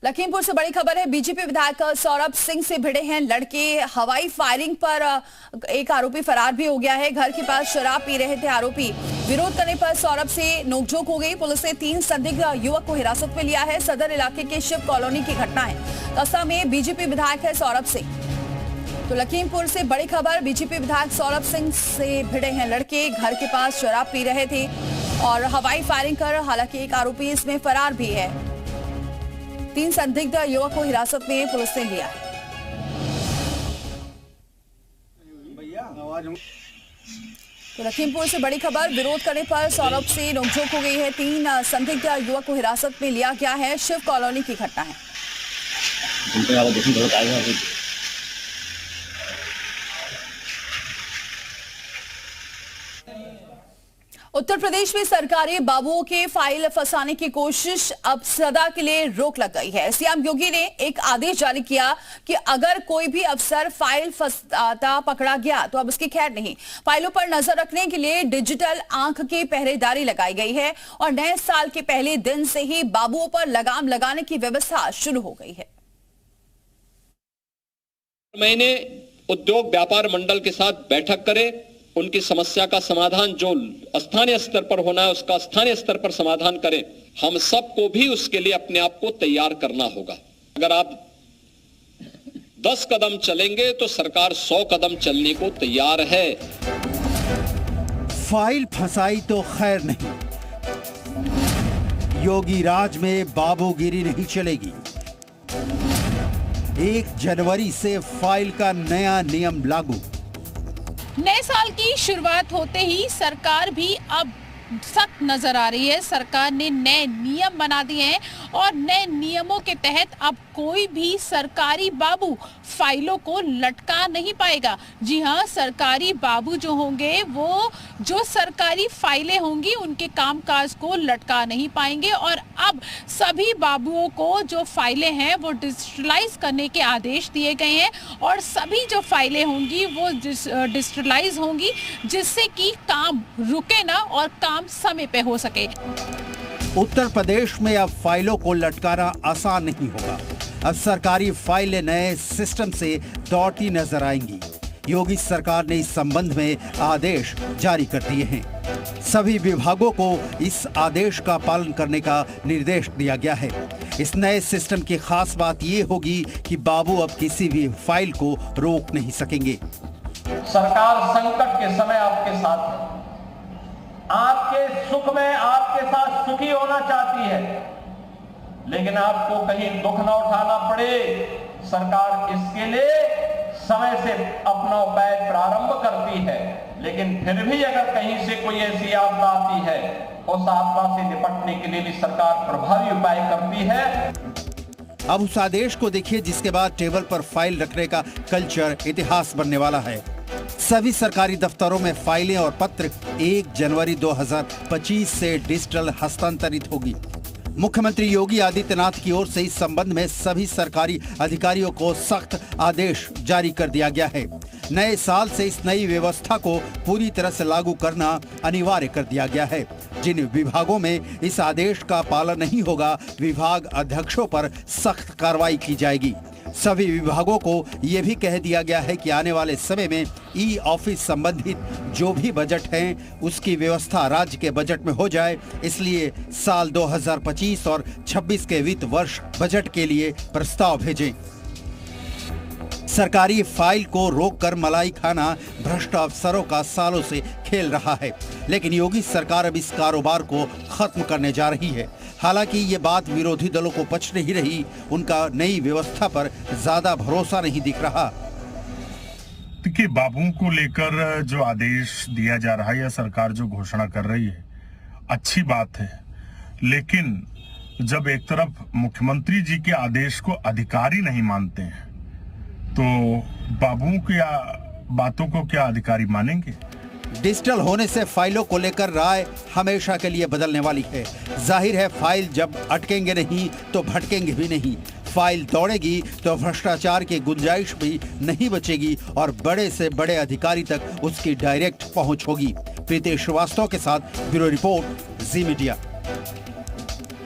लखीमपुर से बड़ी खबर है। बीजेपी विधायक सौरभ सिंह से भिड़े हैं लड़के। हवाई फायरिंग पर एक आरोपी फरार भी हो गया है। घर के पास शराब पी रहे थे आरोपी। विरोध करने पर सौरभ से नोकझोंक हो गई। पुलिस ने 3 संदिग्ध युवक को हिरासत में लिया है। सदर इलाके के शिव कॉलोनी की घटना है। कस्बा में बीजेपी विधायक है सौरभ सिंह। तो लखीमपुर से बड़ी खबर, बीजेपी विधायक सौरभ सिंह से भिड़े हैं लड़के। घर के पास शराब पी रहे थे और हवाई फायरिंग कर हालांकि एक आरोपी इसमें फरार भी है। 3 संदिग्ध युवक को हिरासत में पुलिस ने लिया है। तो लखीमपुर से बड़ी खबर, विरोध करने पर सौरभ से नोकझोंक हो गई है। 3 संदिग्ध युवक को हिरासत में लिया गया है। शिव कॉलोनी की घटना है। उत्तर प्रदेश में सरकारी बाबुओं के फाइल फंसाने की कोशिश अब सदा के लिए रोक लग गई है। सीएम योगी ने एक आदेश जारी किया कि अगर कोई भी अफसर फाइल फंसाता पकड़ा गया तो अब उसकी खैर नहीं। फाइलों पर नजर रखने के लिए डिजिटल आंख की पहरेदारी लगाई गई है और नए साल के पहले दिन से ही बाबुओं पर लगाम लगाने की व्यवस्था शुरू हो गई है। महीने उद्योग व्यापार मंडल के साथ बैठक करें, उनकी समस्या का समाधान जो स्थानीय स्तर पर होना है उसका स्थानीय स्तर पर समाधान करें। हम सबको भी उसके लिए अपने आप को तैयार करना होगा। अगर आप 10 कदम चलेंगे तो सरकार 100 कदम चलने को तैयार है। फाइल फंसाई तो खैर नहीं, योगी राज में बाबूगिरी नहीं चलेगी। 1 जनवरी से फाइल का नया नियम लागू। नए साल की शुरुआत होते ही सरकार भी अब सख्त नजर आ रही है। सरकार ने नए नियम बना दिए हैं और नए नियमों के तहत अब कोई भी सरकारी बाबू फाइलों को लटका नहीं पाएगा। जी हां, सरकारी बाबू जो होंगे वो जो सरकारी फाइलें होंगी उनके कामकाज को लटका नहीं पाएंगे और अब सभी बाबुओं को जो फाइलें हैं वो डिजिटलाइज करने के आदेश दिए गए हैं और सभी जो फाइलें होंगी वो डिजिटलाइज होंगी जिससे कि काम रुके ना और काम समय पे हो सके। उत्तर प्रदेश में अब फाइलों को लटकाना आसान नहीं होगा। अब सरकारी फाइलें नए सिस्टम से दौड़ती नजर आएंगी। योगी सरकार ने इस संबंध में आदेश जारी कर दिए हैं। सभी विभागों को इस आदेश का पालन करने का निर्देश दिया गया है। इस नए सिस्टम की खास बात ये होगी कि बाबू अब किसी भी फाइल को रोक नहीं सकेंगे। सरकार संकट के समय आपके साथ है, आपके सुख में आपके साथ सुखी होना चाहती है, लेकिन आपको कहीं दुख न उठाना पड़े। सरकार इसके लिए समय से अपना उपाय प्रारंभ करती है, लेकिन फिर भी अगर कहीं से कोई ऐसी आपदा आती है उस आपदा से निपटने के लिए भी सरकार प्रभावी उपाय करती है। अब उस आदेश को देखिए जिसके बाद टेबल पर फाइल रखने का कल्चर इतिहास बनने वाला है। सभी सरकारी दफ्तरों में फाइलें और पत्र 1 जनवरी 2025 से डिजिटल हस्तांतरित होगी। मुख्यमंत्री योगी आदित्यनाथ की ओर से इस संबंध में सभी सरकारी अधिकारियों को सख्त आदेश जारी कर दिया गया है। नए साल से इस नई व्यवस्था को पूरी तरह से लागू करना अनिवार्य कर दिया गया है। जिन विभागों में इस आदेश का पालन नहीं होगा, विभाग अध्यक्षों पर सख्त कार्रवाई की जाएगी। सभी विभागों को यह भी कह दिया गया है कि आने वाले समय में ई ऑफिस संबंधित जो भी बजट हैं उसकी व्यवस्था राज्य के बजट में हो जाए। इसलिए साल 2025 और 26 के वित्त वर्ष बजट के लिए प्रस्ताव भेजें। सरकारी फाइल को रोककर मलाई खाना भ्रष्ट अफसरों का सालों से खेल रहा है, लेकिन योगी सरकार अब इस कारोबार को खत्म करने जा रही है। हालांकि ये बात विरोधी दलों को पच नहीं रही, उनका नई व्यवस्था पर ज्यादा भरोसा नहीं दिख रहा। देखिए, बाबुओं को लेकर जो आदेश दिया जा रहा है या सरकार जो घोषणा कर रही है अच्छी बात है, लेकिन जब एक तरफ मुख्यमंत्री जी के आदेश को अधिकारी नहीं मानते हैं तो बाबुओं की बातों को क्या अधिकारी मानेंगे? डिजिटल होने से फाइलों को लेकर राय हमेशा के लिए बदलने वाली है। जाहिर है फाइल जब अटकेंगे नहीं तो भटकेंगे भी नहीं। फाइल दौड़ेगी तो भ्रष्टाचार की गुंजाइश भी नहीं बचेगी और बड़े से बड़े अधिकारी तक उसकी डायरेक्ट पहुंच होगी। प्रीति श्रीवास्तव के साथ ब्यूरो रिपोर्ट, जी मीडिया।